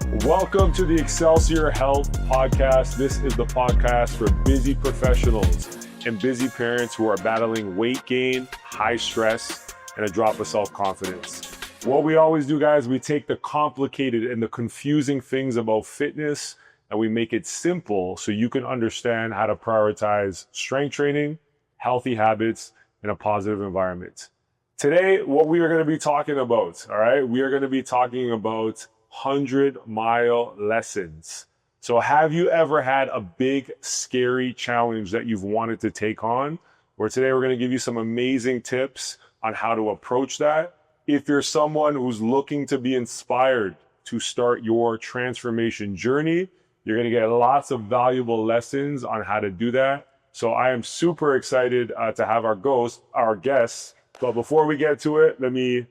Welcome to the Excelsior Health Podcast. This is the podcast for busy professionals and busy parents who are battling weight gain, high stress, and a drop of self-confidence. What we always do, guys, we take the complicated and the confusing things about fitness and we make it simple so you can understand how to prioritize strength training, healthy habits, and a positive environment. Today, what we are going to be talking about, all right, we are going to be talking about 100-mile lessons. So have you ever had a big, scary challenge that you've wanted to take on? Where today we're going to give you some amazing tips on how to approach that. If you're someone who's looking to be inspired to start your transformation journey, you're going to get lots of valuable lessons on how to do that. So I am super excited to have our guests. But before we get to it, let me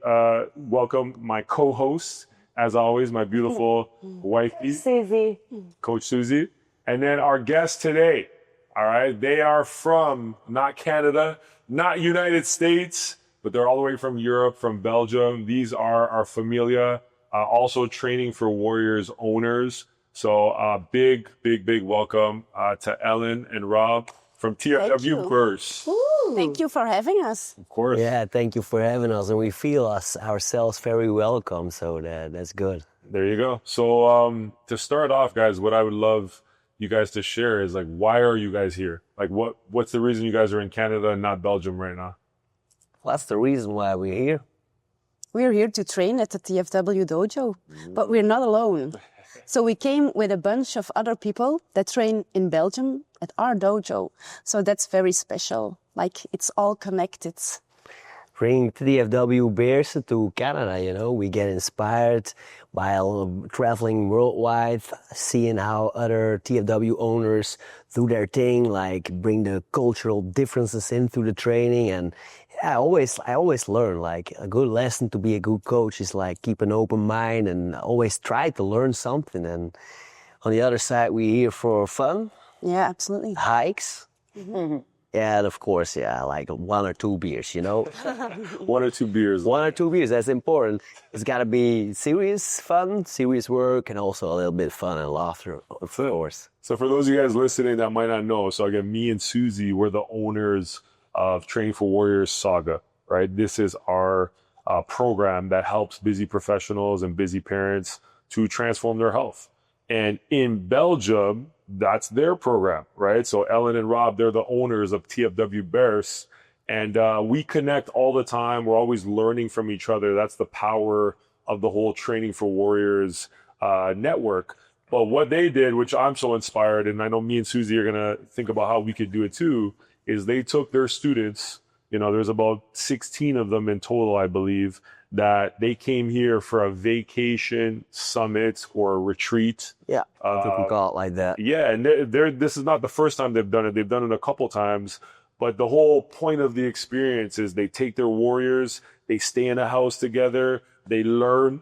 welcome my co-host, as always, my beautiful wifey, Susie. Coach Susie. And then our guests today, all right, they are from not Canada, not United States, but they're all the way from Europe, from Belgium. These are our familia, also training for warriors owners. So big welcome to Ellen and Rob from TFW Beerse. Thank you for having us. Of course. Yeah, thank you for having us, and we feel ourselves very welcome, so that's good. There you go. So to start off, guys, what I would love you guys to share is like, why are you guys here? Like, what's the reason you guys are in Canada and not Belgium right now? Well, that's the reason why we're here. We're here to train at the TFW dojo, but we're not alone. So we came with a bunch of other people that train in Belgium at our dojo. So that's very special. Like, it's all connected. Bringing TFW Beerse to Canada, we get inspired by traveling worldwide, seeing how other TFW owners do their thing, like bring the cultural differences into the training. And I always learn, like, a good lesson to be a good coach is like keep an open mind and always try to learn something. And on the other side, we're here for fun. Yeah, absolutely. Hikes. Mm-hmm. Yeah, and of course, like 1 or 2 beers, 1 or 2 beers. 1 or 2 beers, that's important. It's got to be serious fun, serious work, and also a little bit fun and laughter, of course. So for those of you guys listening that might not know, so again, me and Susie, we're the owners of Training for Warriors Saga, right? This is our program that helps busy professionals and busy parents to transform their health. And in Belgium, that's their program, right? So Ellen and Rob, they're the owners of TFW Beerse, and we connect all the time. We're always learning from each other. That's the power of the whole Training for Warriors network. But what they did, which I'm so inspired, and I know me and Susie are gonna think about how we could do it too, is they took their students, there's about 16 of them in total, I believe, that they came here for a vacation, summit, or a retreat. Yeah, I think we call it like that. Yeah, and this is not the first time they've done it. They've done it a couple times. But the whole point of the experience is they take their warriors, they stay in a house together, they learn.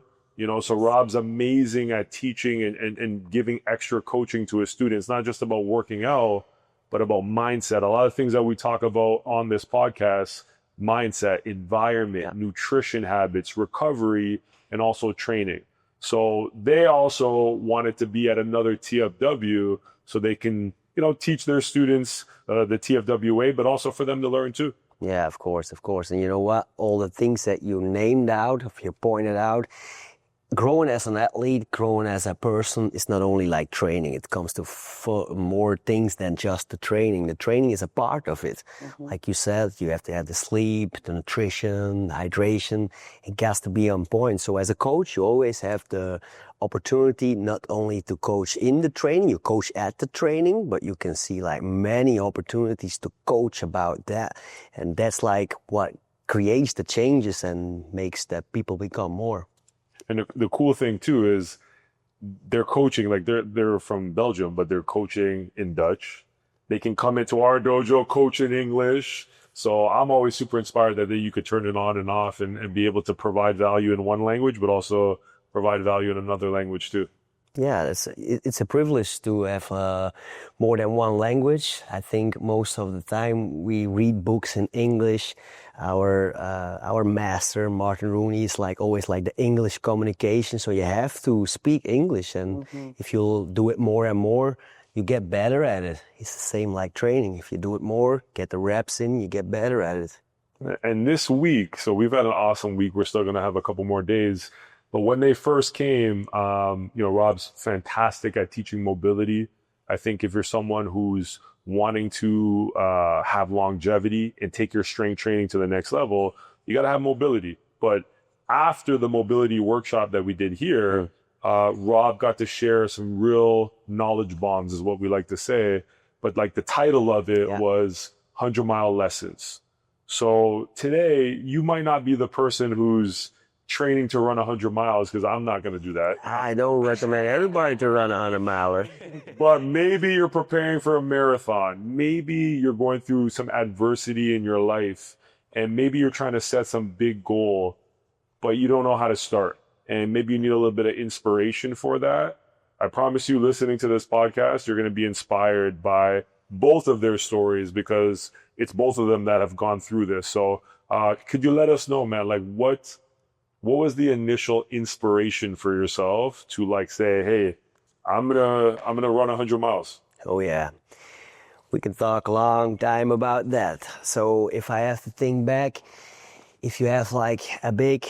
So Rob's amazing at teaching and giving extra coaching to his students, not just about working out, but about mindset. A lot of things that we talk about on this podcast: mindset, environment, nutrition habits, recovery, and also training. So they also wanted to be at another TFW so they can, teach their students the TFW way, but also for them to learn too. Yeah, of course. And you know what? All the things that you named out, if you pointed out, growing as an athlete, growing as a person is not only like training. It comes to more things than just the training. The training is a part of it. Mm-hmm. Like you said, you have to have the sleep, the nutrition, the hydration. It has to be on point. So as a coach, you always have the opportunity not only to coach in the training, you coach at the training, but you can see like many opportunities to coach about that. And that's like what creates the changes and makes that people become more. And the cool thing too is they're coaching, like they're from Belgium, but they're coaching in Dutch. They can come into our dojo, coach in English. So I'm always super inspired that you could turn it on and off and be able to provide value in one language, but also provide value in another language too. Yeah, it's a privilege to have more than one language. I think most of the time we read books in English. Our master Martin Rooney is like always like the English communication, so you have to speak English, and if you'll do it more and more, you get better at it. It's the same like training. If you do it more, get the reps in, you get better at it. And this week, so we've had an awesome week. We're still going to have a couple more days. But when they first came, Rob's fantastic at teaching mobility. I think if you're someone who's wanting to have longevity and take your strength training to the next level, you got to have mobility. But after the mobility workshop that we did here, Rob got to share some real knowledge bombs, is what we like to say. But like the title of it was 100-Mile Lessons. So today, you might not be the person who's training to run 100 miles, because I'm not going to do that. I don't recommend everybody to run a 100-miler. But maybe you're preparing for a marathon. Maybe you're going through some adversity in your life, and maybe you're trying to set some big goal, but you don't know how to start. And maybe you need a little bit of inspiration for that. I promise you, listening to this podcast, you're going to be inspired by both of their stories, because it's both of them that have gone through this. So could you let us know, man, like what was the initial inspiration for yourself to like say, hey, I'm gonna run 100 miles? Oh yeah, we can talk a long time about that. So if I have to think back, if you have like a big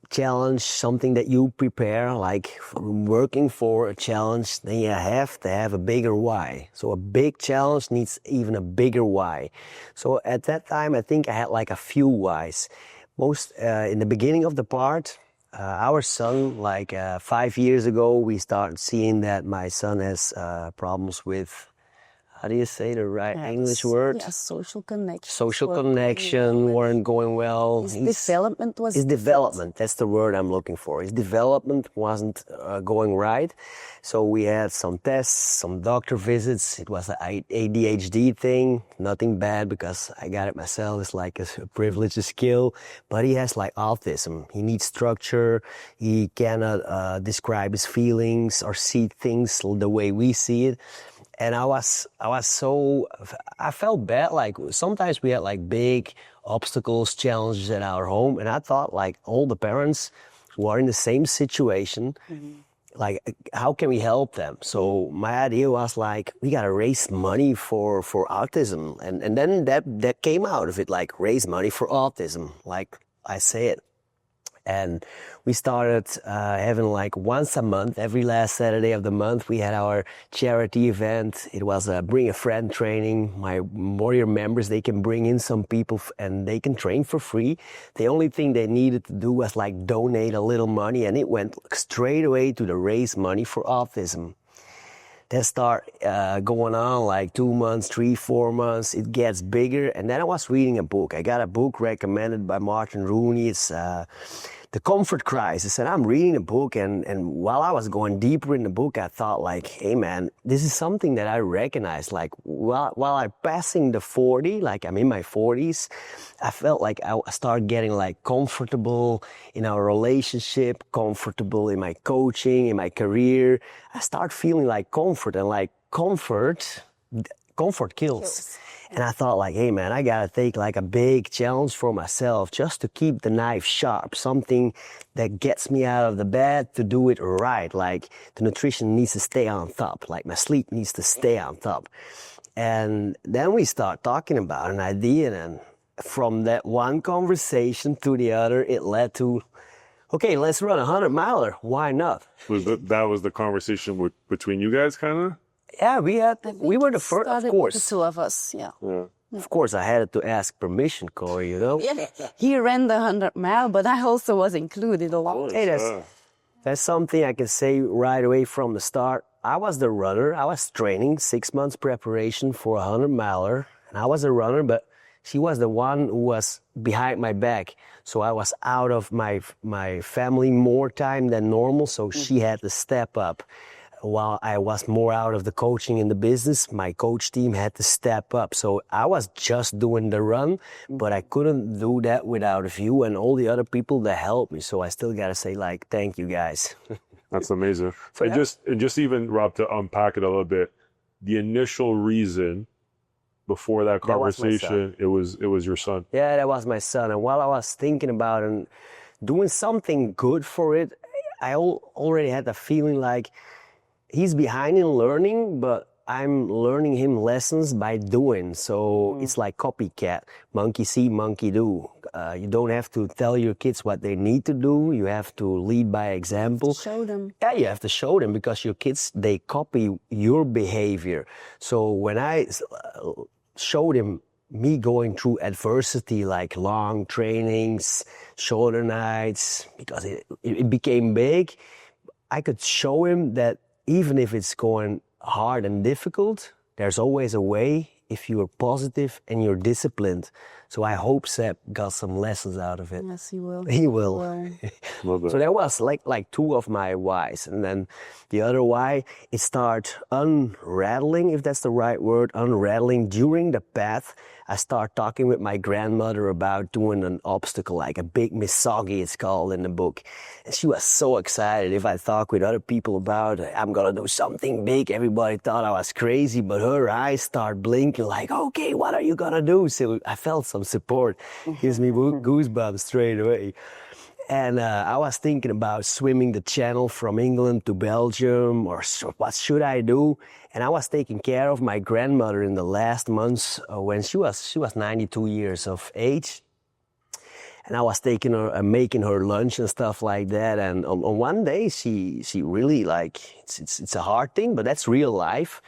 challenge, something that you prepare, like working for a challenge, then you have to have a bigger why. So a big challenge needs even a bigger why. So at that time, I think I had like a few whys. Most in the beginning of the part, our son, like 5 years ago, we started seeing that my son has problems with, how do you say the right English word? Yeah, social connection. Social connection weren't going well. His development was... His development, that's the word I'm looking for. His development wasn't going right. So we had some tests, some doctor visits. It was an ADHD thing. Nothing bad, because I got it myself. It's like a privilege, a skill. But he has like autism. He needs structure. He cannot describe his feelings or see things the way we see it. And I felt bad. Like sometimes we had like big obstacles, challenges at our home. And I thought like all the parents who are in the same situation, like how can we help them? So my idea was like, we got to raise money for autism. And then that came out of it, like raise money for autism, like I say it. And we started having like once a month, every last Saturday of the month, we had our charity event. It was a bring a friend training. My warrior members, they can bring in some people and they can train for free. The only thing they needed to do was like donate a little money, and it went straight away to the raise money for autism. That start going on like 2 months, 3, 4 months. It gets bigger. And then I was reading a book. I got a book recommended by Martin Rooney. It's The Comfort Crisis. And I'm reading a book. And while I was going deeper in the book, I thought like, hey man, this is something that I recognize. Like while I'm passing the 40, like I'm in my 40s, I felt like I started getting like comfortable in our relationship, comfortable in my coaching, in my career. I start feeling like comfort, and like comfort kills. And I thought like, hey man, I gotta take like a big challenge for myself just to keep the knife sharp, something that gets me out of the bed to do it right. Like the nutrition needs to stay on top, like my sleep needs to stay on top. And then we start talking about an idea, and from that one conversation to the other, it led to, okay, let's run 100-miler. Why not? That was the conversation between you guys, kind of? Yeah, we were the first, of course. The two of us, yeah. Of course, I had to ask permission, Cory, you know? Yeah. He ran the 100-mile, but I also was included along. Hey, that's something I can say right away from the start. I was the runner. I was training 6 months preparation for a 100-miler, and I was a runner, but she was the one who was behind my back. So I was out of my family more time than normal, so she had to step up. While I was more out of the coaching in the business, my coach team had to step up. So I was just doing the run, but I couldn't do that without you and all the other people that helped me. So I still got to say, like, thank you guys. That's amazing. So, and just even, Rob, to unpack it a little bit, the initial reason before that conversation, it was your son. Yeah, that was my son. And while I was thinking about and doing something good for it, I already had the feeling like he's behind in learning, but I'm learning him lessons by doing. So it's like copycat. Monkey see, monkey do. You don't have to tell your kids what they need to do. You have to lead by example. Show them. Yeah, you have to show them because your kids, they copy your behavior. So when I showed him me going through adversity, like long trainings, shoulder nights, because it became big, I could show him that even if it's going hard and difficult, there's always a way if you are positive and you're disciplined. So I hope Seb got some lessons out of it. Yes, he will. He will. Love So that was like two of my whys. And then the other why, it started unraveling, if that's the right word, unraveling during the path. I start talking with my grandmother about doing an obstacle, like a big misogi, it's called in the book. And she was so excited. If I talk with other people about, I'm going to do something big, everybody thought I was crazy, but her eyes start blinking like, okay, what are you going to do? So I felt some support. Gives me goosebumps straight away. And I was thinking about swimming the channel from England to Belgium, or what should I do? And I was taking care of my grandmother in the last months when she was 92 years of age. And I was taking her, making her lunch and stuff like that. And on one day, she really it's a hard thing, but that's real life.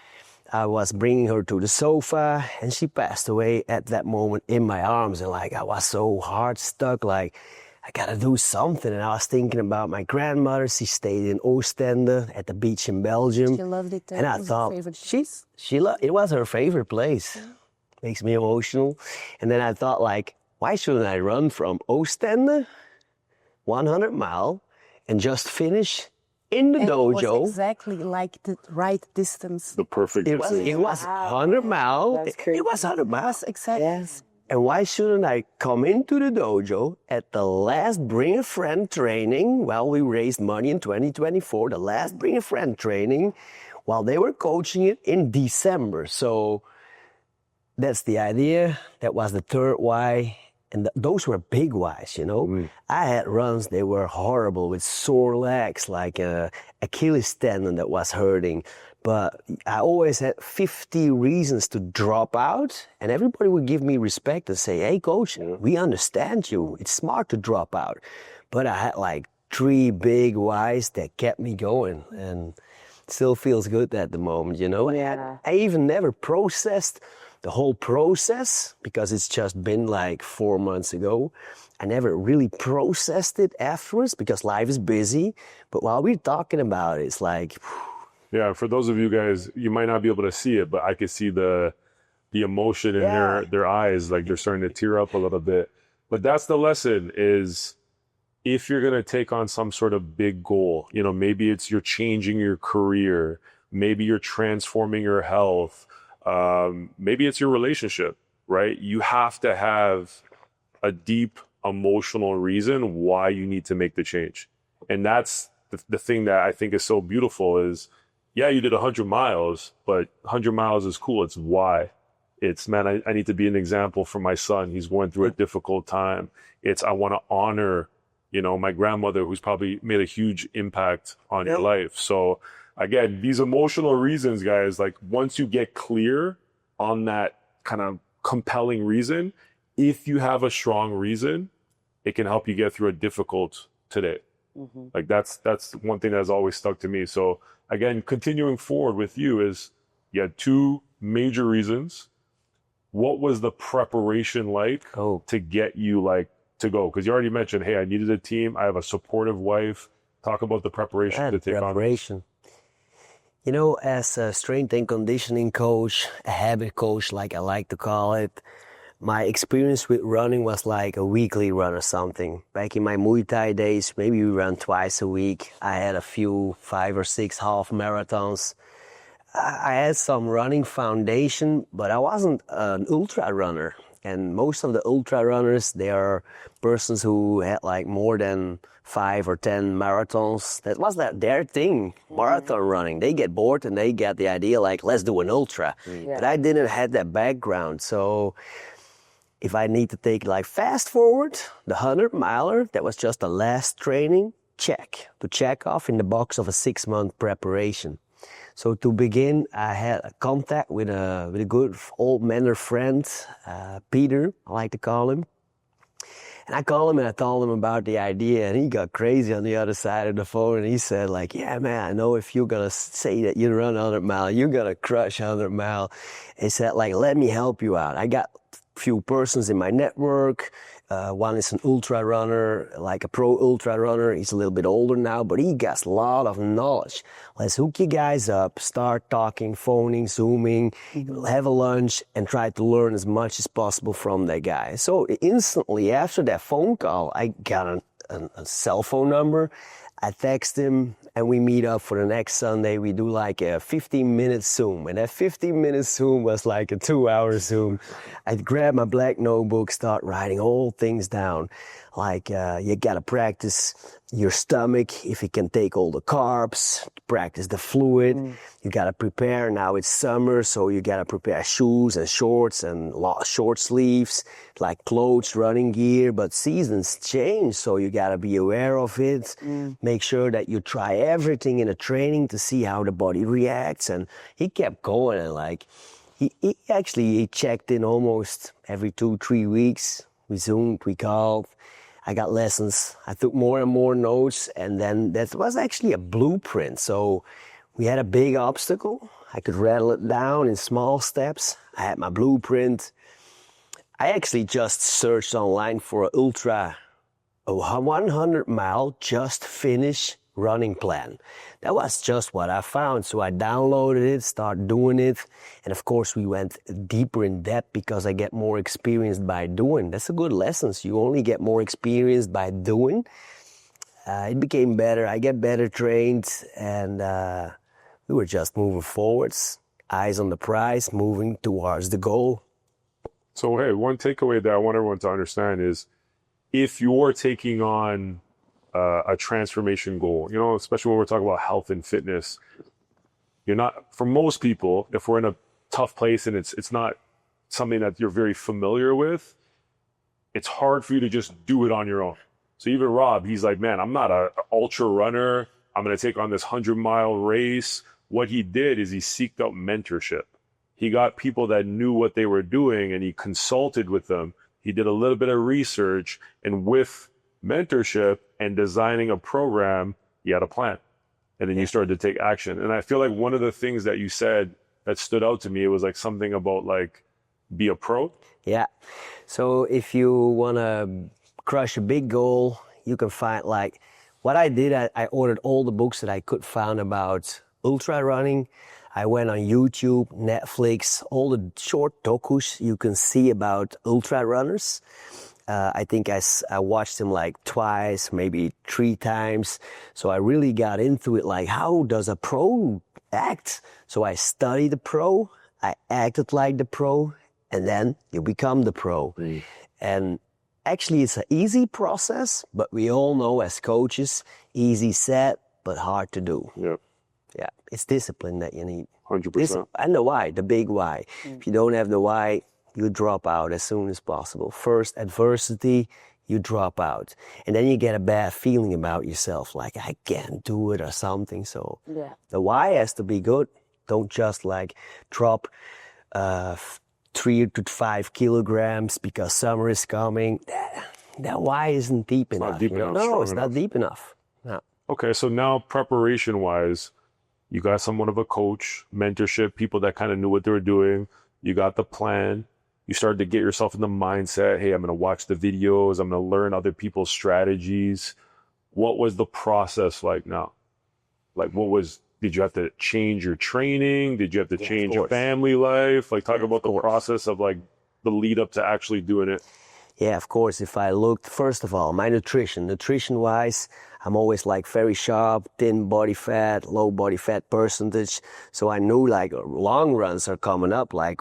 I was bringing her to the sofa, and she passed away at that moment in my arms. And I was so hard stuck, I gotta do something. And I was thinking about my grandmother. She stayed in Oostende at the beach in Belgium. She loved it there. And I thought it was her favorite place. Yeah. Makes me emotional. And then I thought, why shouldn't I run from Oostende, 100 mile, and just finish in the dojo? It was exactly like the right distance. The perfect distance. It was 100 miles. It was 100 miles. Exactly. Yes. And why shouldn't I come into the dojo at the last Bring a Friend training while we raised money in 2024, the last Bring a Friend training, while they were coaching it in December. So that's the idea. That was the third why. And those were big whys, you know. I had runs, they were horrible with sore legs, like a Achilles tendon that was hurting. But I always had 50 reasons to drop out, and everybody would give me respect and say, hey, coach, we understand you. It's smart to drop out. But I had 3 big whys that kept me going, and it still feels good at the moment, you know. Yeah. I even never processed the whole process because it's just been 4 months ago. I never really processed it afterwards because life is busy. But while we're talking about it, it's yeah, for those of you guys, you might not be able to see it, but I could see the emotion in their eyes, they're starting to tear up a little bit. But that's the lesson, is if you're going to take on some sort of big goal, maybe it's you're changing your career, maybe you're transforming your health, maybe it's your relationship, right? You have to have a deep emotional reason why you need to make the change. And that's the thing that I think is so beautiful is, yeah, you did 100 miles, but 100 miles is cool. It's why. It's, man, I need to be an example for my son. He's going through a difficult time. It's, I want to honor, my grandmother, who's probably made a huge impact on your life. So again, these emotional reasons, guys, once you get clear on that kind of compelling reason, if you have a strong reason, it can help you get through a difficult today. Mm-hmm. That's one thing that has always stuck to me. So again, continuing forward with you is you had 2 major reasons. What was the preparation like to get you to go? Because you already mentioned, hey, I needed a team. I have a supportive wife. Talk about the preparation to take on. As a strength and conditioning coach, a habit coach, like I like to call it, my experience with running was like a weekly run or something. Back in my Muay Thai days, maybe we ran twice a week. I had a few 5 or 6 half marathons. I had some running foundation, but I wasn't an ultra runner. And most of the ultra runners, they are persons who had like more than 5 or 10 marathons. That was their thing, marathon running. They get bored and they get the idea like, let's do an ultra. But I didn't have that background. So if I need to take like fast forward, the 100 miler, that was just the last training, to check off in the box of a 6-month preparation. So to begin, I had a contact with a good old mentor friend, Peter, I like to call him. And I called him and I told him about the idea, and he got crazy on the other side of the phone, and he said like, yeah, man, I know if you're going to say that you run 100 mile, you're going to crush 100 mile. He said like, let me help you out. I got few persons in my network. One is an ultra runner, like a pro ultra runner. He's a little bit older now, but he got a lot of knowledge. Let's hook you guys up, start talking, phoning, Zooming, have a lunch, and try to learn as much as possible from that guy. So instantly after that phone call, I got a cell phone number. I text him, and we meet up for the next Sunday. We do like a 15-minute Zoom, and that 15-minute Zoom was like a 2-hour Zoom. I'd grab my black notebook, start writing all things down. Like you gotta practice your stomach, if it can take all the carbs, practice the fluid. You gotta prepare, now it's summer, so you gotta prepare shoes and shorts and short sleeves, like clothes, running gear, but seasons change, so you gotta be aware of it. Make sure that you try everything in the training to see how the body reacts. And he kept going, and like, he checked in almost every 2-3 weeks. We Zoomed, we called. I got lessons. I took more and more notes, and then that was actually a blueprint. So we had a big obstacle. I could rattle it down in small steps. I had my blueprint. I actually just searched online for an ultra, a 100 mile just finish running plan. That was just what I found. So I downloaded it, started doing it. And of course we went deeper in depth because I get more experienced by doing. That's a good lesson. So you only get more experienced by doing. It became better. I get better trained, and we were just moving forwards. Eyes on the prize, moving towards the goal. So, hey, one takeaway that I want everyone to understand is if you're taking on a transformation goal, you know, especially when we're talking about health and fitness, you're not, for most people, if we're in a tough place and it's not something that you're very familiar with, it's hard for you to just do it on your own. So even Rob, he's like, man, I'm not an ultra runner. I'm going to take on this 100-mile race. What he did is he seeked out mentorship. He got people that knew what they were doing, and he consulted with them. He did a little bit of research, and with mentorship and designing a program, you had a plan, and then you started to take action. And I feel like one of the things that you said that stood out to me, it was like something about like be a pro. Yeah. So if you want to crush a big goal, you can find, like what I did, I ordered all the books that I could find about ultra running. I went on YouTube, Netflix, all the short docus you can see about ultra runners. I think I watched them like twice, maybe 3 times. So I really got into it, like how does a pro act? So I studied the pro, I acted like the pro, and then you become the pro. And actually it's an easy process, but we all know as coaches, easy said, but hard to do. Yeah, it's discipline that you need. 100%. And the why, the big why. If you don't have the why, you drop out as soon as possible. First adversity, you drop out. And then you get a bad feeling about yourself, like I can't do it or something. So the why has to be good. Don't just like drop 3 to 5 kilograms because summer is coming. That why isn't deep enough. Not deep enough. No, it's not deep enough. No. Okay, so now preparation-wise, you got somewhat of a coach, mentorship, people that kind of knew what they were doing. You got the plan. You started to get yourself in the mindset, hey, I'm going to watch the videos. I'm going to learn other people's strategies. What was the process like now? Like did you have to change your training? Did you have to change your family life? Like talk about the process of like the lead up to actually doing it. Yeah, of course. If I looked, first of all, my nutrition-wise, I'm always like very sharp, thin body fat, low body fat percentage. So I knew like long runs are coming up. Like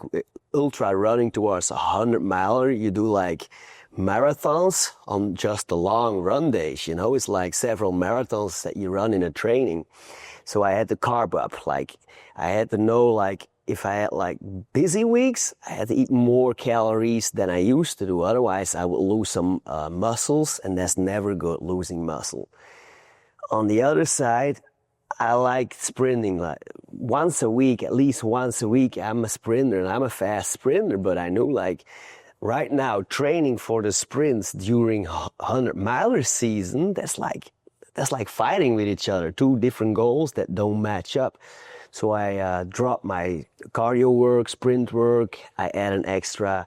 ultra running towards 100-miler, you do like marathons on just the long run days, you know? It's like several marathons that you run in a training. So I had to carb up, like I had to know, like if I had like busy weeks, I had to eat more calories than I used to do. Otherwise I would lose some muscles, and that's never good, losing muscle. On the other side, I like sprinting, like once a week, at least once a week. I'm a sprinter and I'm a fast sprinter, but I knew like right now training for the sprints during 100-miler season, that's like fighting with each other, two different goals that don't match up. So I dropped my cardio work, sprint work. I add an extra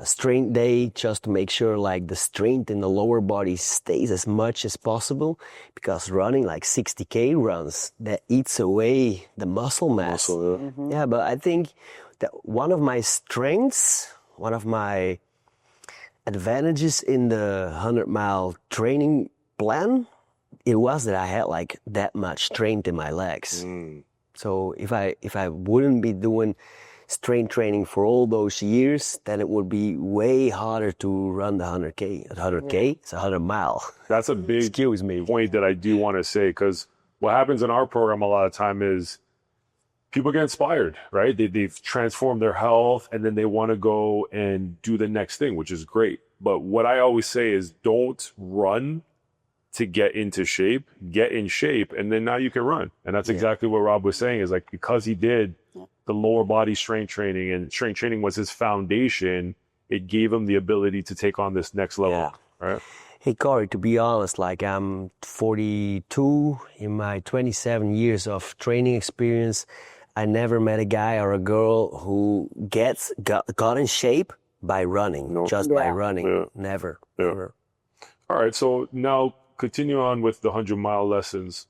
strength day just to make sure like the strength in the lower body stays as much as possible, because running like 60K runs, that eats away the muscle mass. Yeah, but I think that one of my strengths, one of my advantages in the 100-mile training plan, it was that I had like that much strength in my legs. So if I wouldn't be doing strength training for all those years, then it would be way harder to run the 100K. 100K, it's 100 mile. That's a big Excuse me. point that I do want to say, because what happens in our program a lot of time is people get inspired, right? They've transformed their health and then they want to go and do the next thing, which is great. But what I always say is don't run to get into shape, get in shape, and then now you can run. And that's exactly what Rob was saying, is like, because he did the lower body strength training, and strength training was his foundation, it gave him the ability to take on this next level, right? Hey, Cory, to be honest, like I'm 42, in my 27 years of training experience, I never met a guy or a girl who got in shape by running, by running. Never. All right, so now continue on with the 100-mile lessons.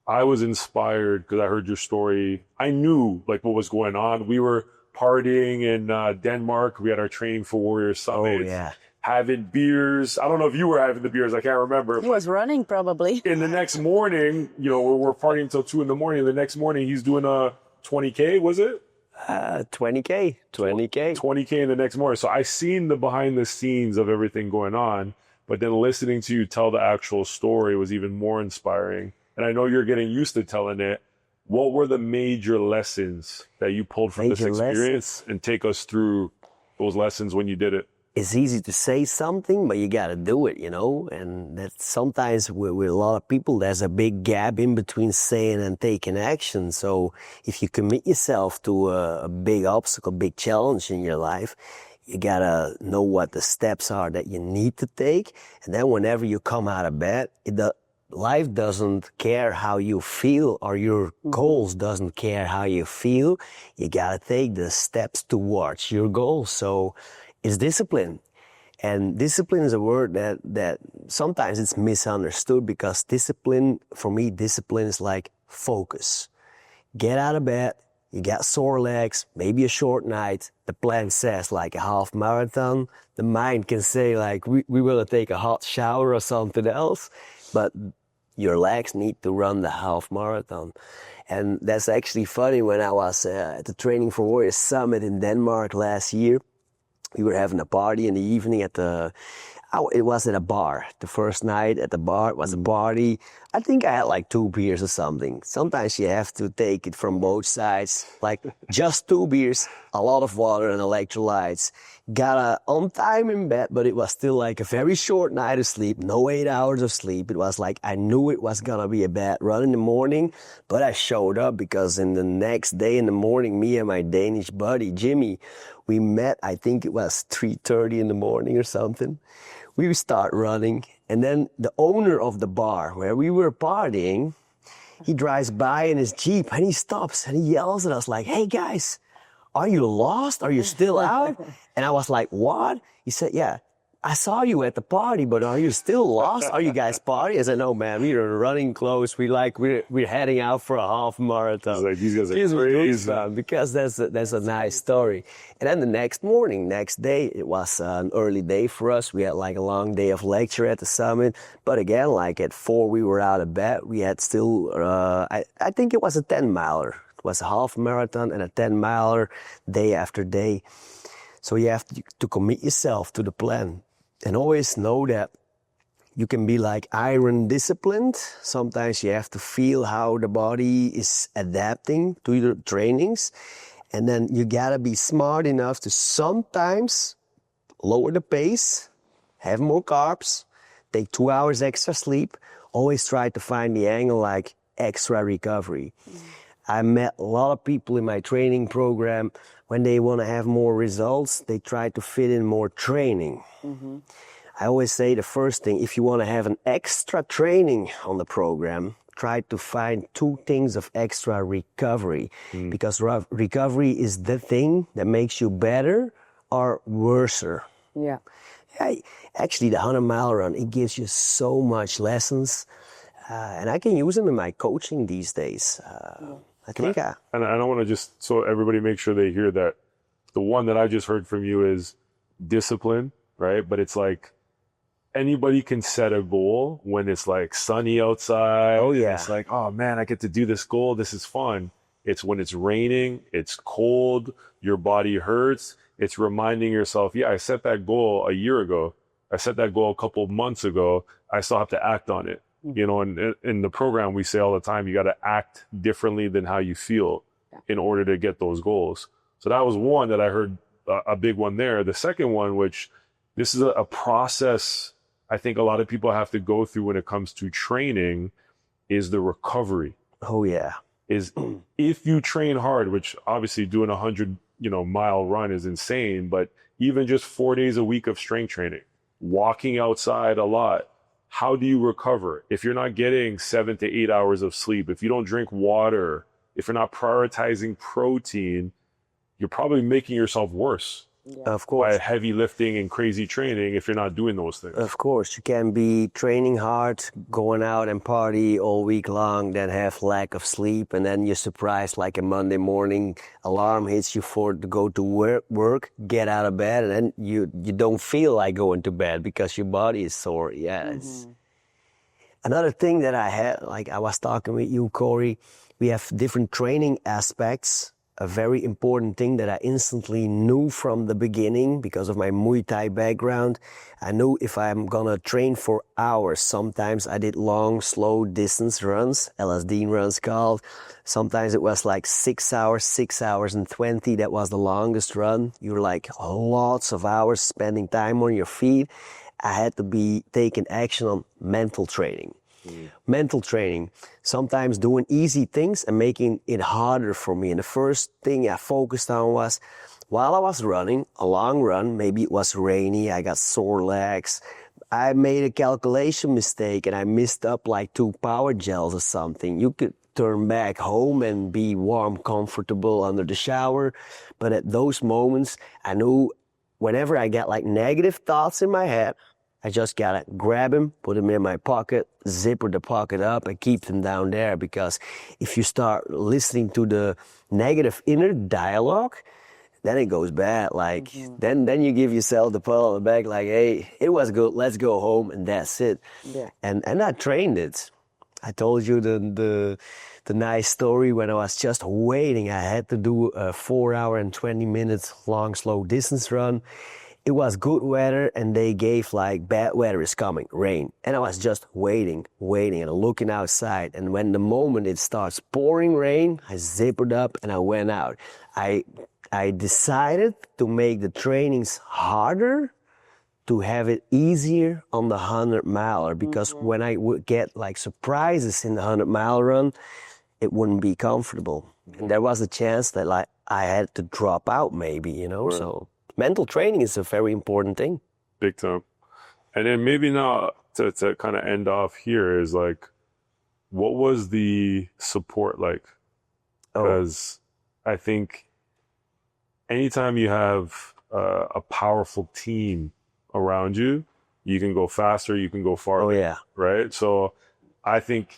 I was inspired because I heard your story. I knew like what was going on. We were partying in Denmark. We had our Training for Warriors Summit. Oh, yeah. Having beers. I don't know if you were having the beers. I can't remember. He was running probably. In the next morning, you know, we're partying until 2 a.m. The next morning, he's doing a 20K, was it? 20K. 20K in the next morning. So I seen the behind the scenes of everything going on, but then listening to you tell the actual story was even more inspiring. And I know you're getting used to telling it. What were the major lessons that you pulled from this experience? And take us through those lessons when you did it. It's easy to say something, but you got to do it, you know? And that sometimes with a lot of people, there's a big gap in between saying and taking action. So if you commit yourself to a big obstacle, big challenge in your life, you got to know what the steps are that you need to take. And then whenever you come out of bed, life doesn't care how you feel, or your goals doesn't care how you feel. You got to take the steps towards your goals. So it's discipline. And discipline is a word that sometimes it's misunderstood, because discipline, for me, discipline is like focus. Get out of bed, you got sore legs, maybe a short night. The plan says like a half marathon. The mind can say like, we will take a hot shower or something else. But your legs need to run the half marathon. And that's actually funny. When I was at the Training for Warriors Summit in Denmark last year, we were having a party in the evening it was at a bar. The first night at the bar, it was a party. I think I had like 2 beers or something. Sometimes you have to take it from both sides, like just 2 beers, a lot of water and electrolytes. Got on time in bed, but it was still like a very short night of sleep, no 8 hours of sleep. It was like I knew it was gonna be a bad run in the morning, but I showed up because in the next day in the morning, me and my Danish buddy, Jimmy, we met, I think it was 3:30 in the morning or something. We start running, and then the owner of the bar where we were partying, he drives by in his Jeep and he stops and he yells at us like, "Hey guys, are you lost? Are you still out?" And I was like, "What?" He said, "Yeah, I saw you at the party, but are you still lost? Are you guys partying?" I said, "No, man, we are running close. We're heading out for a half marathon." Like, these guys are crazy. Because that's a nice story. And then the next day, it was an early day for us. We had like a long day of lecture at the summit. But again, like at 4, we were out of bed. We had still, I think it was a 10-miler. It was a half marathon and a 10-miler day after day. So you have to commit yourself to the plan and always know that you can be like iron disciplined. Sometimes you have to feel how the body is adapting to your trainings. And then you gotta be smart enough to sometimes lower the pace, have more carbs, take 2 hours extra sleep. Always try to find the angle like extra recovery. I met a lot of people in my training program. When they want to have more results, they try to fit in more training. I always say the first thing, if you want to have an extra training on the program, try to find 2 things of extra recovery. Because recovery is the thing that makes you better or worser. Yeah. Actually, the 100-mile run, it gives you so much lessons. And I can use them in my coaching these days. And I don't want to just, so everybody make sure they hear that the one that I just heard from you is discipline, right? But it's like, anybody can set a goal when it's like sunny outside. Oh, yeah. It's like, oh man, I get to do this goal. This is fun. It's when it's raining, it's cold, your body hurts. It's reminding yourself, yeah, I set that goal a year ago. I set that goal a couple of months ago. I still have to act on it. You know, and in the program, we say all the time, you got to act differently than how you feel in order to get those goals. So that was one that I heard, a big one there. The second one, which this is a process I think a lot of people have to go through when it comes to training, is the recovery. Oh, yeah. Is if you train hard, which obviously doing 100-mile run is insane, but even just 4 days a week of strength training, walking outside a lot, how do you recover? If you're not getting 7 to 8 hours of sleep, if you don't drink water, if you're not prioritizing protein, you're probably making yourself worse. Yeah. Of course. By heavy lifting and crazy training if you're not doing those things. Of course. You can be training hard, going out and party all week long, then have lack of sleep, and then you're surprised like a Monday morning alarm hits you to go to work, get out of bed, and then you don't feel like going to bed because your body is sore. Yeah. Mm-hmm. Another thing that I had, like I was talking with you, Cory, we have different training aspects. A very important thing that I instantly knew from the beginning because of my Muay Thai background. I knew if I'm gonna train for hours, sometimes I did long, slow distance runs, LSD runs called. Sometimes it was like 6 hours, 6 hours and 20. That was the longest run. You're like lots of hours spending time on your feet. I had to be taking action on mental training. Mental training, sometimes doing easy things and making it harder for me. And the first thing I focused on was, while I was running, a long run, maybe it was rainy, I got sore legs, I made a calculation mistake and I missed up like 2 power gels or something. You could turn back home and be warm, comfortable under the shower. But at those moments, I knew whenever I got like negative thoughts in my head, I just gotta grab them, put them in my pocket, zipper the pocket up and keep them down there. Because if you start listening to the negative inner dialogue, then it goes bad. Like, then you give yourself the pat on the back like, hey, it was good, let's go home, and that's it. Yeah. And I trained it. I told you the nice story when I was just waiting. I had to do a 4 hour and 20 minutes long, slow distance run. It was good weather and they gave like bad weather is coming, rain. And I was just waiting and looking outside. And when the moment it starts pouring rain, I zippered up and I went out. I decided to make the trainings harder to have it easier on the 100-miler because when I would get like surprises in the 100-mile run, it wouldn't be comfortable. And there was a chance that like I had to drop out maybe, Right. So mental training is a very important thing. Big time. And then maybe now to kind of end off here is like, what was the support like? Because I think anytime you have a powerful team around you, you can go faster, you can go farther. Oh, yeah. Right? So I think,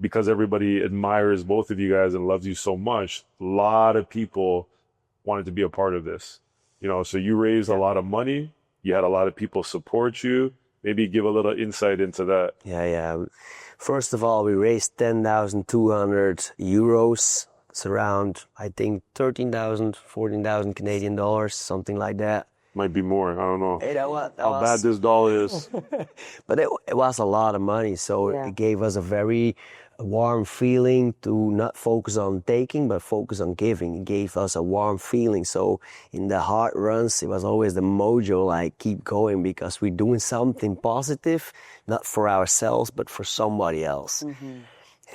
because everybody admires both of you guys and loves you so much, a lot of people wanted to be a part of this. So you raised a lot of money. You had a lot of people support you. Maybe give a little insight into that. Yeah. First of all, we raised 10,200 euros It's around, I think, 13,000, 14,000 Canadian dollars, something like that. Might be more. I don't know Hey, how bad this dollar is. But it was a lot of money, so it gave us a very warm feeling to not focus on taking, but focus on giving. It gave us a warm feeling. So in the hard runs, it was always the mojo, like keep going, because we're doing something positive, not for ourselves, but for somebody else.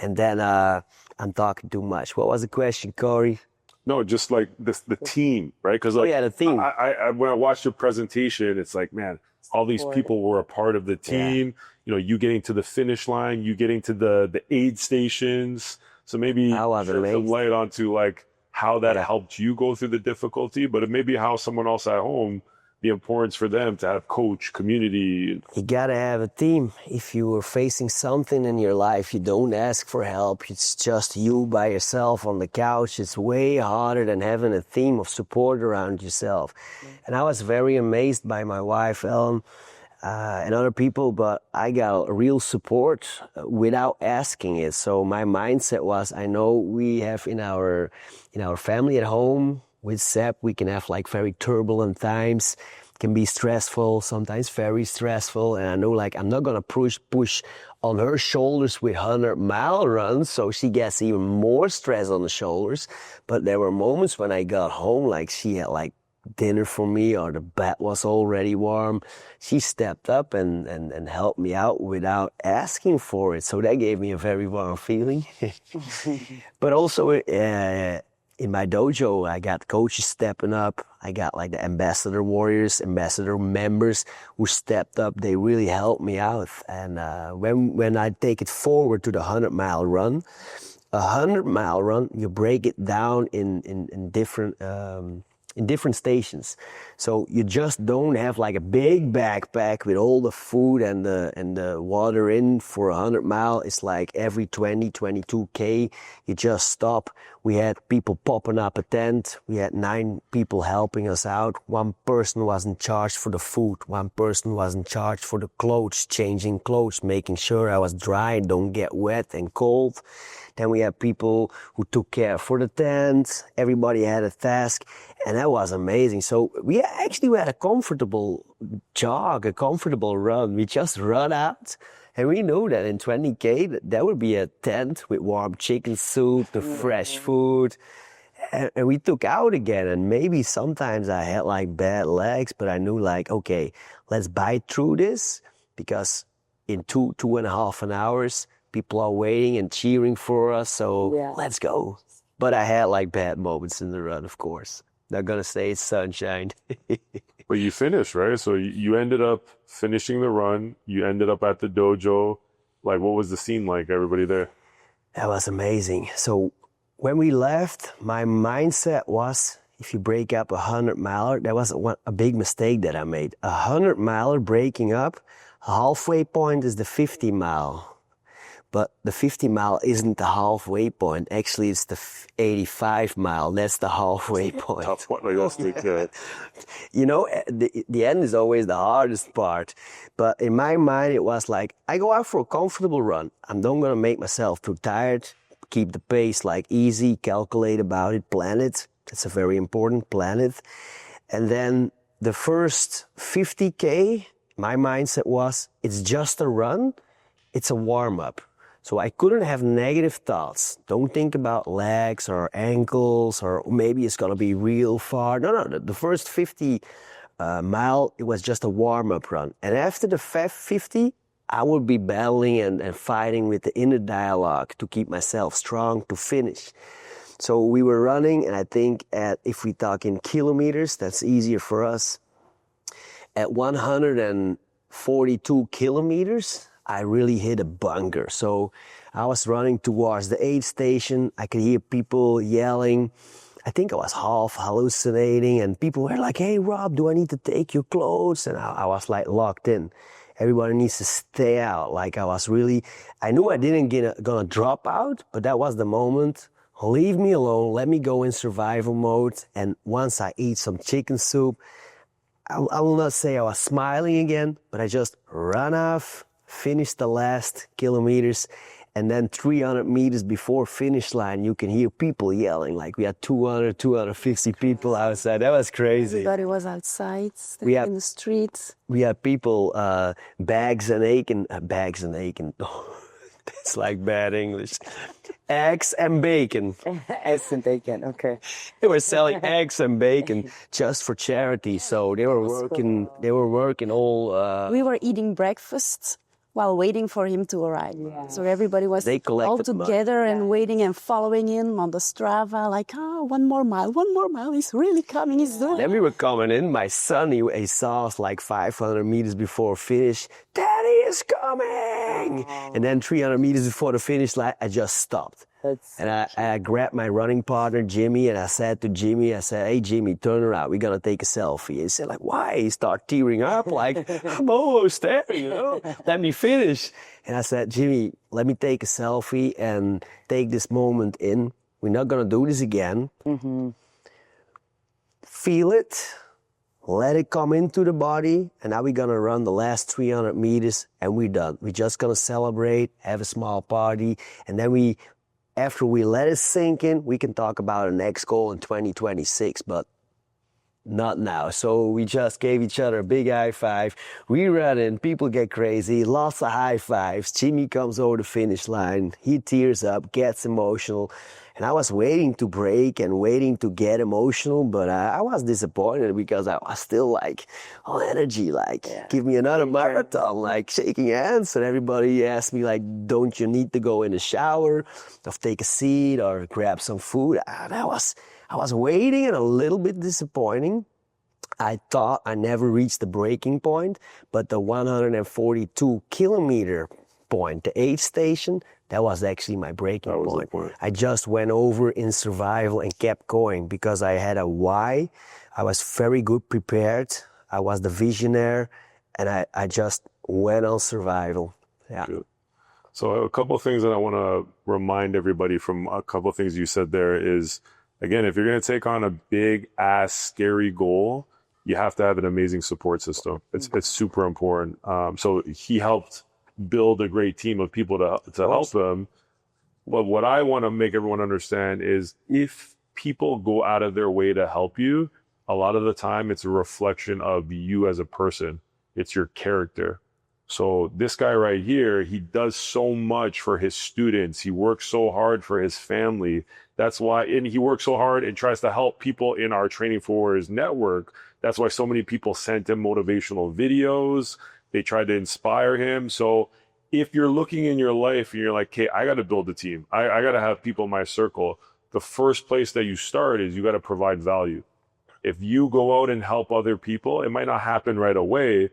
And then I'm talking too much. What was the question, Cory? No, just like the team, right? Because the team. I when I watched your presentation, it's like, man, all these people were a part of the team. You know, you getting to the finish line, you getting to the aid stations. So maybe shed some light onto like how that helped you go through the difficulty, but it may be how someone else at home, the importance for them to have coach, community. You gotta have a team. If you are facing something in your life, you don't ask for help. It's just you by yourself on the couch. It's way harder than having a team of support around yourself. And I was very amazed by my wife, Ellen, and other people, but I got real support without asking it. So my mindset was, I know we have in our family at home, with Seb, we can have like very turbulent times, can be stressful, sometimes very stressful. And I know like I'm not gonna push on her shoulders with 100-mile runs, so she gets even more stress on the shoulders. But there were moments when I got home, like she had like dinner for me or the bed was already warm. She stepped up and helped me out without asking for it. So that gave me a very warm feeling. But also, in my dojo, I got coaches stepping up. I got like the ambassador warriors, ambassador members who stepped up. They really helped me out. And when I take it forward to the 100-mile run, a 100-mile run, you break it down in different stations. So you just don't have like a big backpack with all the food and the water in for 100-mile. It's like every 22K, you just stop. We had people popping up a tent. We had 9 people helping us out. One person was in charge for the food. One person was in charge for the clothes, changing clothes, making sure I was dry, don't get wet and cold. Then we had people who took care for the tent. Everybody had a task, and that was amazing. So we had a comfortable jog, a comfortable run. We just run out, and we knew that in 20K, there would be a tent with warm chicken soup, the fresh food. And we took out again, and maybe sometimes I had like bad legs, but I knew like, okay, let's bite through this, because in 2.5 hours, people are waiting and cheering for us, so let's go. But I had like bad moments in the run, of course. Not gonna say it's sunshine. But you finished, right? So you ended up finishing the run. You ended up at the dojo. Like, what was the scene like, everybody there? That was amazing. So when we left, my mindset was, if you break up a 100-miler, that was a big mistake that I made. A 100-miler breaking up, halfway point is the 50-mile. But the 50-mile isn't the halfway point. Actually, it's the 85-mile. That's the halfway point. Tough one, I guess, to You know, the end is always the hardest part. But in my mind, it was like, I go out for a comfortable run. I'm not going to make myself too tired. Keep the pace like easy, calculate about it, plan it. That's a very important, plan it. And then the first 50K, my mindset was, it's just a run. It's a warm-up. So I couldn't have negative thoughts. Don't think about legs or ankles or maybe it's going to be real far. No. The first 50 mile, it was just a warm-up run. And after the 50, I would be battling and fighting with the inner dialogue to keep myself strong to finish. So we were running, and I think if we talk in kilometers, that's easier for us. At 142 kilometers, I really hit a bunker. So I was running towards the aid station. I could hear people yelling. I think I was half hallucinating, and people were like, hey, Rob, do I need to take your clothes? And I was like locked in. Everybody needs to stay out. Like I knew I didn't gonna drop out, but that was the moment. Leave me alone. Let me go in survival mode. And once I eat some chicken soup, I will not say I was smiling again, but I just ran off, finished the last kilometers, And then 300 meters before finish line, you can hear people yelling. Like we had 200, 250 people outside. That was crazy. Everybody was outside, in the streets. We had people, bags and bacon. It's like bad English. Eggs and bacon. Eggs and bacon, okay. They were selling eggs and bacon just for charity. So they were working. They were working all. We were eating breakfast while waiting for him to arrive. Yeah. So everybody was all together and waiting and following him on the Strava, like, one more mile, he's really coming, he's doing it. Then we were coming in, my son, he saw us like 500 meters before finish, Daddy is coming! And then 300 meters before the finish line, I just stopped. And I grabbed my running partner, Jimmy, and I said to Jimmy, hey, Jimmy, turn around. We're going to take a selfie. He said, like, why? He started tearing up, like, I'm almost there, Let me finish. And I said, Jimmy, let me take a selfie and take this moment in. We're not going to do this again. Mm-hmm. Feel it. Let it come into the body. And now we're going to run the last 300 meters, and we're done. We're just going to celebrate, have a small party, and then after we let it sink in, we can talk about our next goal in 2026, but not now. So we just gave each other a big high five. We ran in, people get crazy, lots of high fives. Jimmy comes over the finish line. He tears up, gets emotional. And I was waiting to break and waiting to get emotional, but I was disappointed because I was still like all energy, like give me another marathon, like shaking hands. And everybody asked me like, don't you need to go in the shower or take a seat or grab some food? I was waiting and a little bit disappointing. I thought I never reached the breaking point, but the 142 kilometer point, the aid station, that was actually my breaking point. I just went over in survival and kept going because I had a why. I was very good prepared. I was the visionary, and I just went on survival. Yeah. Good. So a couple of things that I want to remind everybody from a couple of things you said there is, again, if you're going to take on a big ass scary goal, you have to have an amazing support system. It's super important. So he helped build a great team of people to help them. But what I want to make everyone understand is if people go out of their way to help you, a lot of the time it's a reflection of you as a person. It's your character. So this guy right here, he does so much for his students. He works so hard for his family. That's why, and he works so hard and tries to help people in our Training for Warriors network. That's why so many people sent him motivational videos. They tried to inspire him. So if you're looking in your life and you're like, okay, I got to build a team. I got to have people in my circle. The first place that you start is you got to provide value. If you go out and help other people, it might not happen right away,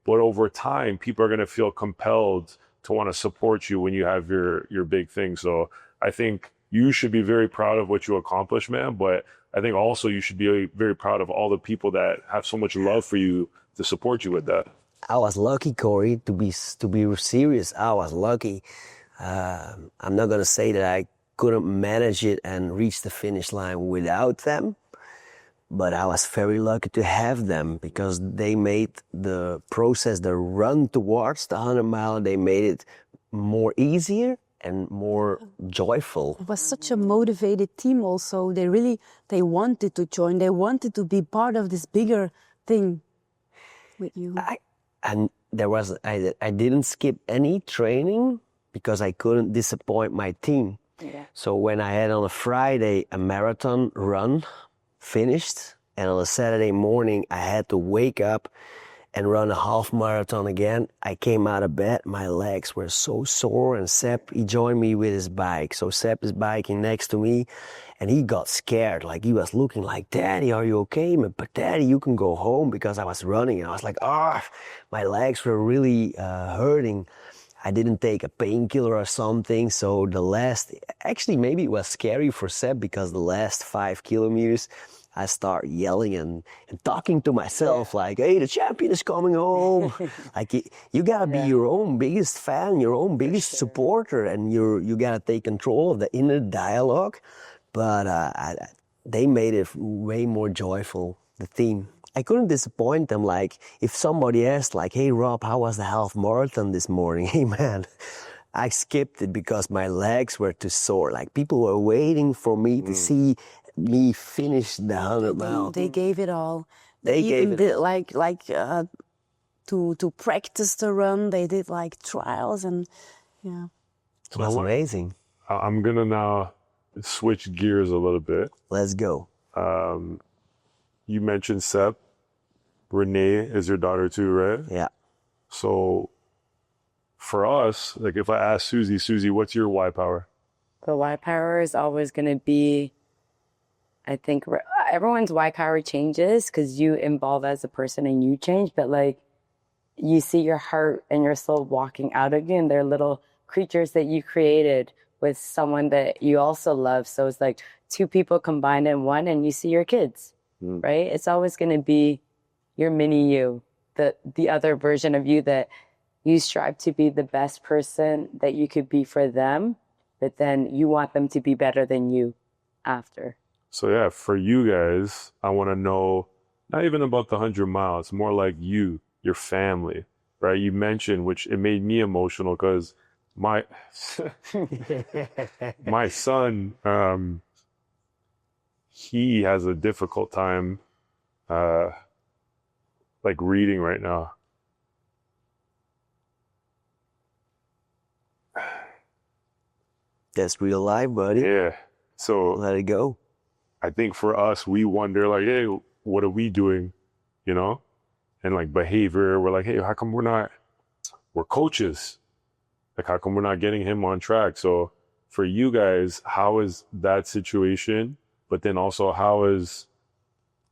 but over time, people are going to feel compelled to want to support you when you have your big thing. So I think you should be very proud of what you accomplished, man. But I think also you should be very proud of all the people that have so much love for you to support you with that. I was lucky, Cory, to be serious. I was lucky. I'm not going to say that I couldn't manage it and reach the finish line without them, but I was very lucky to have them because they made the process, the run towards the 100 mile, they made it more easier and more joyful. It was such a motivated team also. They wanted to join. They wanted to be part of this bigger thing with you. I didn't skip any training because I couldn't disappoint my team. Yeah. So when I had on a Friday a marathon run finished, and on a Saturday morning I had to wake up and run a half marathon again, I came out of bed, my legs were so sore, and Sepp, he joined me with his bike. So Sepp is biking next to me, and he got scared. Like, he was looking like, Daddy, are you okay? But Daddy, you can go home, because I was running, and I was like, my legs were really hurting. I didn't take a painkiller or something, so actually maybe it was scary for Sepp, because the last 5 kilometers, I start yelling and talking to myself like, hey, the champion is coming home. Like, you gotta be your own biggest fan, your own biggest supporter, and you gotta take control of the inner dialogue. But they made it way more joyful, the team. I couldn't disappoint them. Like, if somebody asked, like, hey, Rob, how was the half marathon this morning? Hey, man, I skipped it because my legs were too sore. Like people were waiting for me to see me finish the 100 miles. They gave it all. They gave even it did all. to practice the run. They did like trials and yeah. It was amazing. I'm gonna now switch gears a little bit. Let's go. You mentioned Sep. Renee is your daughter too, right? Yeah. So for us, like if I ask Susie, what's your why power? The why power is always going to be, I think everyone's why power changes because you evolve as a person and you change, but like you see your heart and your soul walking out of you and they're little creatures that you created with someone that you also love. So it's like two people combined in one and you see your kids, right? It's always going to be your mini you, the other version of you that you strive to be the best person that you could be for them, but then you want them to be better than you after. So yeah, for you guys, I want to know not even about the 100 miles, more like you, your family, right? You mentioned, which it made me emotional because my my son, he has a difficult time like reading right now. That's real life, buddy. Yeah. So Let it go. I think for us, we wonder like, hey, what are we doing? You know? And like behavior, we're like, hey, how come we're coaches. Like, how come we're not getting him on track? So for you guys, how is that situation? But then also how is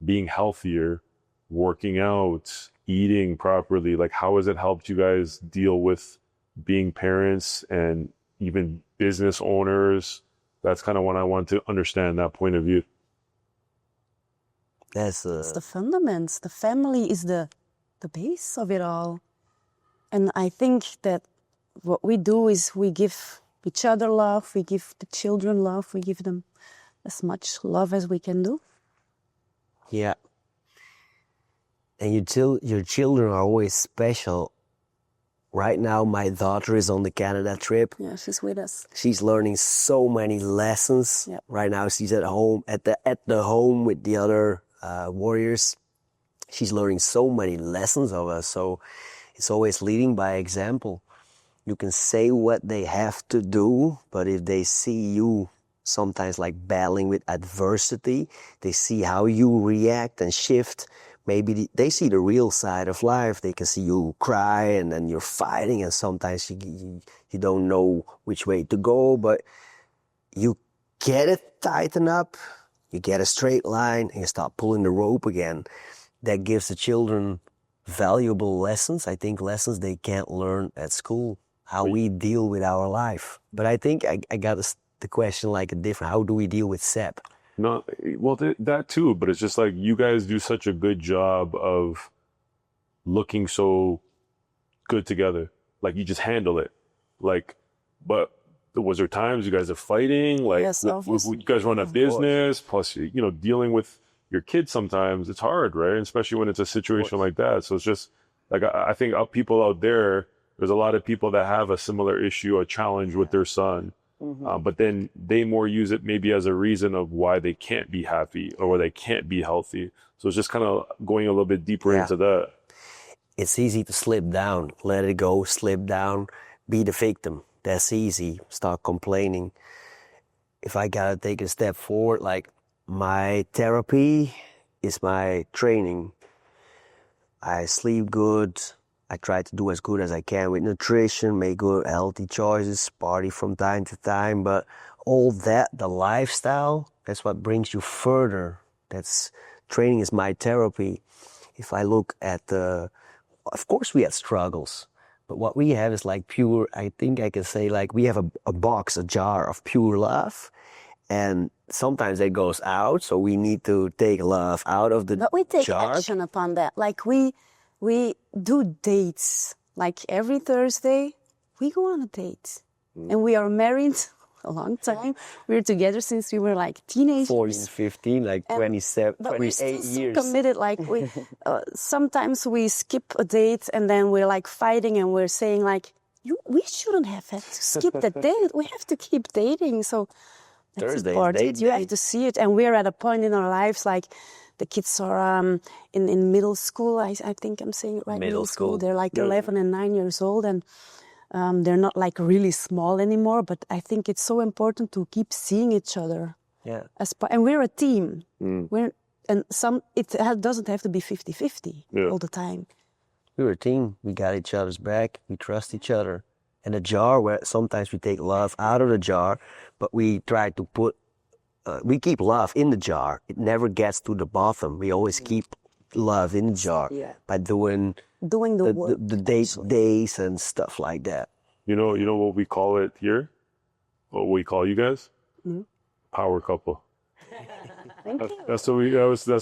being healthier, working out, eating properly? Like, how has it helped you guys deal with being parents and even business owners? That's kind of what I want to understand, that point of view. It's the fundamentals. The family is the base of it all. And I think that what we do is we give each other love, we give the children love, we give them as much love as we can do. Yeah. And your children are always special. Right now, my daughter is on the Canada trip. Yeah, she's with us. She's learning so many lessons. Yep. Right now, she's at home at the home with the other warriors. She's learning so many lessons of us. So it's always leading by example. You can say what they have to do, but if they see you sometimes like battling with adversity, they see how you react and shift. Maybe they see the real side of life. They can see you cry and then you're fighting and sometimes you don't know which way to go, but you get it tighten up, you get a straight line and you start pulling the rope again. That gives the children valuable lessons. I think lessons they can't learn at school, how we deal with our life. But I think I got the question like a different, how do we deal with Sep? No, well, that too, but it's just like you guys do such a good job of looking so good together. Like you just handle it. Like, but was there times you guys are fighting? Like, Yes, obviously. you guys run a business, plus, you know, dealing with your kids sometimes, it's hard, right? Especially when it's a situation like that. So it's just like, I think people out there's a lot of people that have a similar issue, a challenge with their son. But then they more use it maybe as a reason of why they can't be happy or they can't be healthy. So it's just kind of going a little bit deeper into that. It's easy to slip down, let it go, slip down, be the victim. That's easy. Start complaining. If I gotta take a step forward, like my therapy is my training. I sleep good. I try to do as good as I can with nutrition, make good, healthy choices, party from time to time. But all that, the lifestyle, that's what brings you further. Training is my therapy. If I look at of course we had struggles, but what we have is like pure, I think I can say like we have a jar of pure love. And sometimes it goes out, so we need to take love out of the jar. But we take action upon that. Like we do dates. Like every Thursday, we go on a date. And we are married a long time. We're together since we were like teenagers. 14, 15, like 27, but 28 we're still years. So committed. Like sometimes we skip a date and then we're like fighting and we're saying like, we shouldn't have had to skip the date. We have to keep dating. So that's Thursday, important. date You night. have to see it. And we're at a point in our lives, like the kids are in middle school. I think I'm saying it right. Middle school. They're like 11 and 9 years old, and they're not like really small anymore. But I think it's so important to keep seeing each other. Yeah. And we're a team. Doesn't have to be 50-50 all the time. We're a team. We got each other's back. We trust each other. And a jar where sometimes we take love out of the jar, but we try to we keep love in the jar. It never gets to the bottom. We always keep love in the jar by doing the work, the days and stuff like that. You know what we call it here? What we call you guys? Power couple. Thank you. That's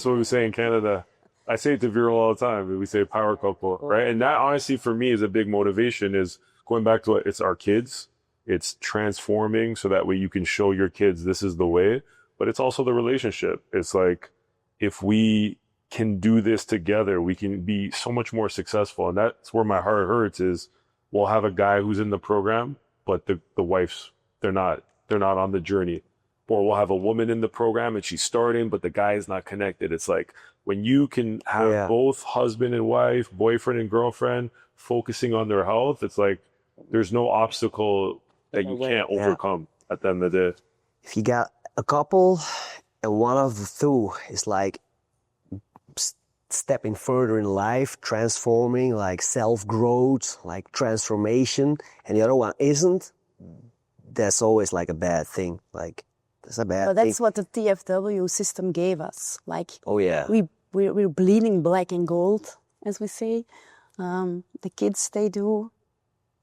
what we say in Canada. I say it to Viral all the time. We say power couple, right? And that honestly for me is a big motivation, is going back to it's our kids. It's transforming so that way you can show your kids this is the way, but it's also the relationship. It's like, if we can do this together, we can be so much more successful. And that's where my heart hurts, is we'll have a guy who's in the program, but the wife's, they're not on the journey. Or we'll have a woman in the program and she's starting, but the guy is not connected. It's like, when you can have both husband and wife, boyfriend and girlfriend focusing on their health, it's like there's no obstacle that you can't overcome at the end of the day. If you got a couple and one of the two is like stepping further in life, transforming, like self-growth, like transformation, and the other one isn't, that's always like a bad thing. Like, that's a bad thing. That's what the TFW system gave us. Like, we're bleeding black and gold, as we say. The kids, they do.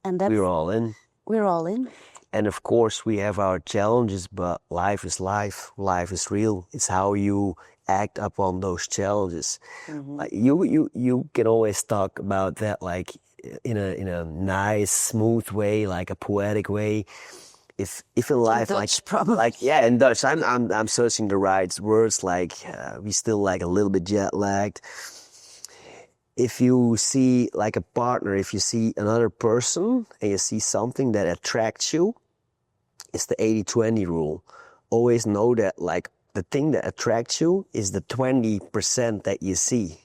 And that's, we're all in. We're all in. And of course, we have our challenges, but life is life. Life is real. It's how you act upon those challenges. Like you can always talk about that, like in a nice, smooth way, like a poetic way. If in life, in Dutch, probably. In Dutch, I'm searching the right words. Like we still like a little bit jet lagged. If you see like a partner, if you see another person and you see something that attracts you, it's the 80-20 rule. Always know that like the thing that attracts you is the 20% that you see.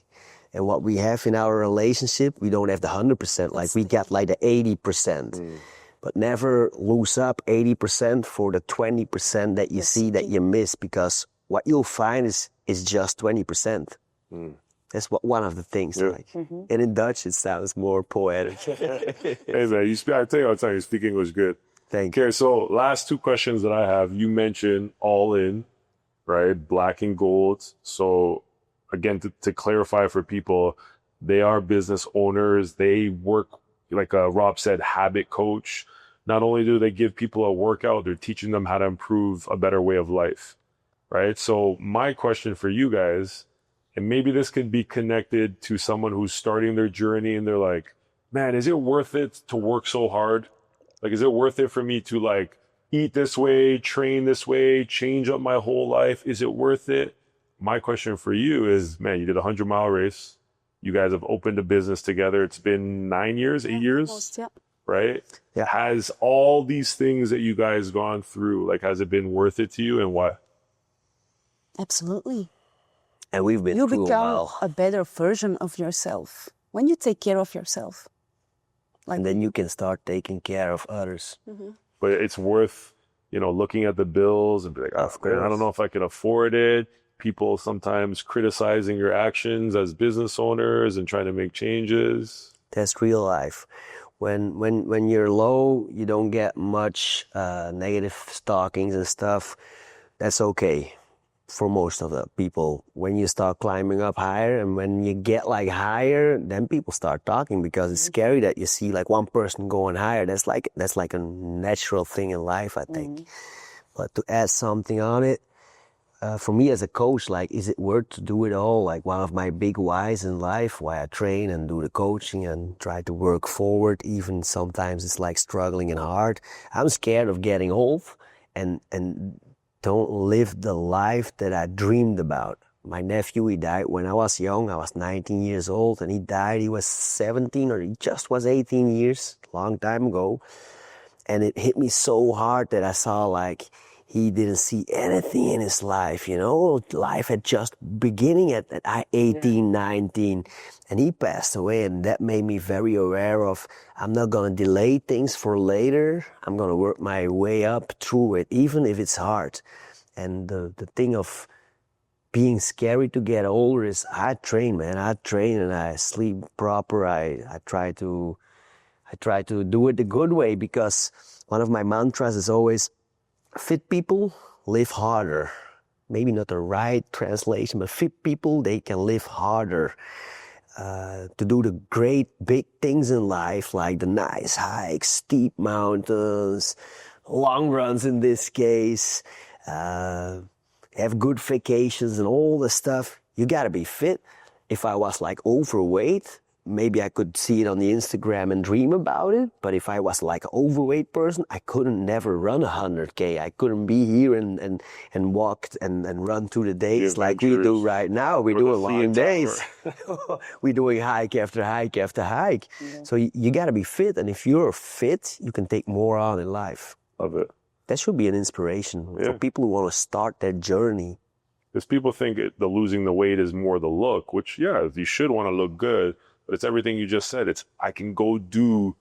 And what we have in our relationship, we don't have the 100%. Like we get like the 80%. But never lose up 80% for the 20% that you see that you miss, because what you'll find is just 20%. That's one of the things. Like. And in Dutch, it sounds more poetic. Hey man, I tell you all the time, you speak English good. Thank you. Okay, so last two questions that I have. You mentioned all in, right? Black and gold. So again, to clarify for people, they are business owners. They work, like Rob said, habit coach. Not only do they give people a workout, they're teaching them how to improve a better way of life, right? So my question for you guys, and maybe this could be connected to someone who's starting their journey and they're like, man, is it worth it to work so hard? Like, is it worth it for me to like eat this way, train this way, change up my whole life? Is it worth it? My question for you is, man, you did a 100-mile race. You guys have opened a business together. It's been 9 years, 8 years, almost, right? Yeah. Has all these things that you guys gone through, like, has it been worth it to you, and why? Absolutely. And we've been You through become a better version of yourself when you take care of yourself. Like, and then you can start taking care of others. But it's worth, looking at the bills and be like, oh, man, I don't know if I can afford it. People sometimes criticizing your actions as business owners and trying to make changes. That's real life. When you're low, you don't get much negative stalkings and stuff. That's okay for most of the people. When you start climbing up higher, and when you get like higher, then people start talking, because it's scary that you see like one person going higher. That's like a natural thing in life, I think. But to add something on it, for me as a coach, like, is it worth to do it all? Like, one of my big whys in life, why I train and do the coaching and try to work forward, even sometimes it's like struggling and hard. I'm scared of getting old and don't live the life that I dreamed about. My nephew, he died when I was young. I was 19 years old, and he died. He was 17, or he just was 18 years, long time ago. And it hit me so hard that I saw like he didn't see anything in his life, you know. Life had just beginning at 18, 19, and he passed away. And that made me very aware of, I'm not going to delay things for later. I'm going to work my way up through it, even if it's hard. And the thing of being scary to get older is I train, man. I train and I sleep proper. I try to do it the good way, because one of my mantras is always, fit people live harder. Maybe not the right translation, but fit people, they can live harder. To do the great big things in life, like the nice hikes, steep mountains, long runs in this case, have good vacations and all the stuff, you gotta be fit. If I was like overweight, maybe I could see it on the Instagram and dream about it. But if I was like an overweight person, I couldn't never run 100K. I couldn't be here and walk and run through the days like we do right now. We're doing long days. We're doing hike after hike after hike. Yeah. So you got to be fit. And if you're fit, you can take more on in life. Love it. That should be an inspiration for people who want to start their journey. Because people think the losing the weight is more the look, which, you should want to look good. But it's everything you just said. It's, I can go do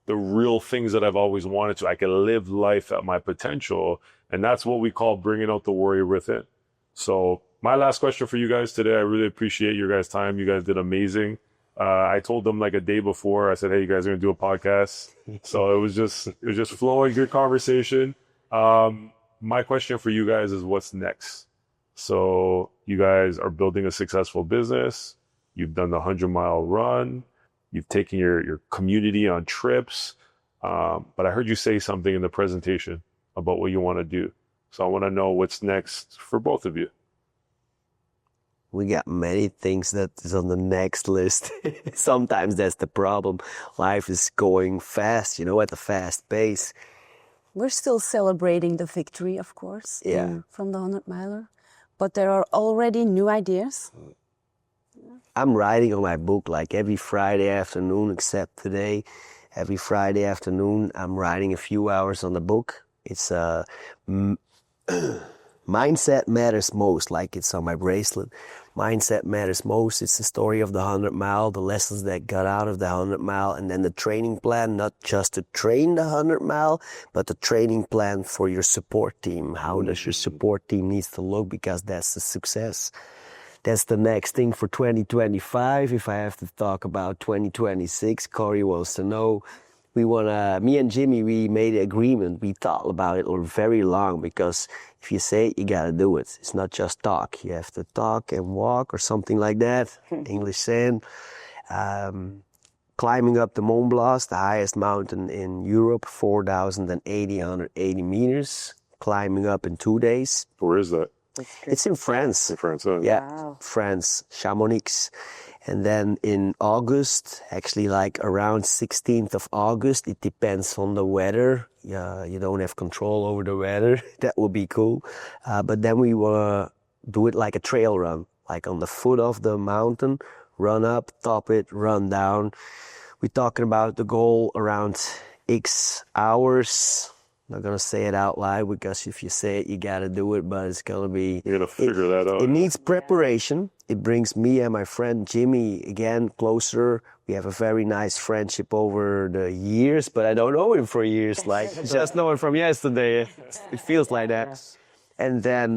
the real things that I've always wanted to. I can live life at my potential. And that's what we call bringing out the warrior within. So my last question for you guys today, I really appreciate your guys' time. You guys did amazing. I told them like a day before, I said, hey, you guys are going to do a podcast. So it was just flowing, good conversation. My question for you guys is, what's next? So you guys are building a successful business. You've done the 100-mile run. You've taken your community on trips. But I heard you say something in the presentation about what you want to do. So I want to know what's next for both of you. We got many things that is on the next list. Sometimes that's the problem. Life is going fast, at a fast pace. We're still celebrating the victory, of course, from the 100-miler. But there are already new ideas. I'm writing on my book like every Friday afternoon, except today. Every Friday afternoon, I'm writing a few hours on the book. It's Mindset Matters Most, like it's on my bracelet. Mindset Matters Most. It's the story of the 100-mile, the lessons that got out of the 100-mile, and then the training plan, not just to train the 100-mile, but the training plan for your support team. How does your support team needs to look? Because that's the success. That's the next thing for 2025. If I have to talk about 2026, Cory wants to know. Me and Jimmy, we made an agreement. We thought about it very long, because if you say it, you got to do it. It's not just talk. You have to talk and walk or something like that. English saying. Climbing up the Mont Blanc, the highest mountain in Europe, 4,880 meters. Climbing up in 2 days. Where is that? It's in France. In France, Yeah, wow. France, Chamonix. And then in August, actually like around 16th of August, it depends on the weather. Yeah, you don't have control over the weather. That would be cool. But then we want to do it like a trail run, like on the foot of the mountain, run up, top it, run down. We're talking about the goal around X hours. I'm not going to say it out loud, because if you say it, you got to do it, but it's going to be... You're going to figure that out. It needs preparation. It brings me and my friend Jimmy again closer. We have a very nice friendship over the years, but I don't know him for years. Like, just know him from yesterday. It feels like that. And then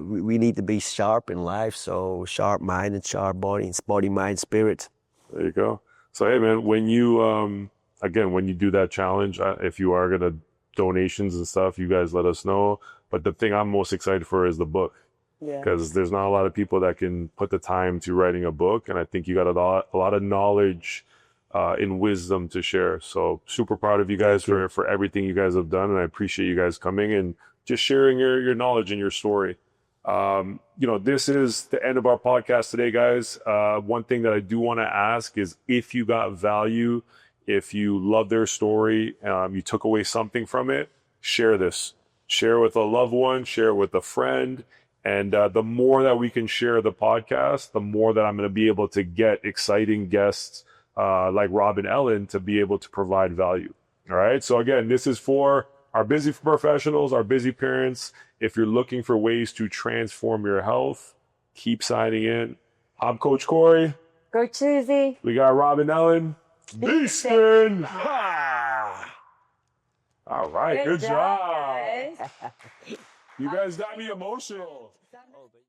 we need to be sharp in life. So sharp mind and sharp body. It's body, mind, spirit. There you go. So, hey, man, when you, when you do that challenge, if you are going to donations and stuff, you guys let us know. But the thing I'm most excited for is the book, because there's not a lot of people that can put the time to writing a book, and I think you got a lot of knowledge and wisdom to share. So super proud of you guys for everything you guys have done, and I appreciate you guys coming and just sharing your knowledge and your story. This is the end of our podcast today, guys. One thing that I do want to ask is, if you got value, if you love their story, you took away something from it, share this. Share with a loved one, share with a friend, And the more that we can share the podcast, the more that I'm going to be able to get exciting guests like Rob and Ellen to be able to provide value. All right. So again, this is for our busy professionals, our busy parents. If you're looking for ways to transform your health, keep signing in. I'm Coach Cory. Coach Susie. We got Rob and Ellen. Beastin'. All right. Good job. Guys. You guys got me emotional.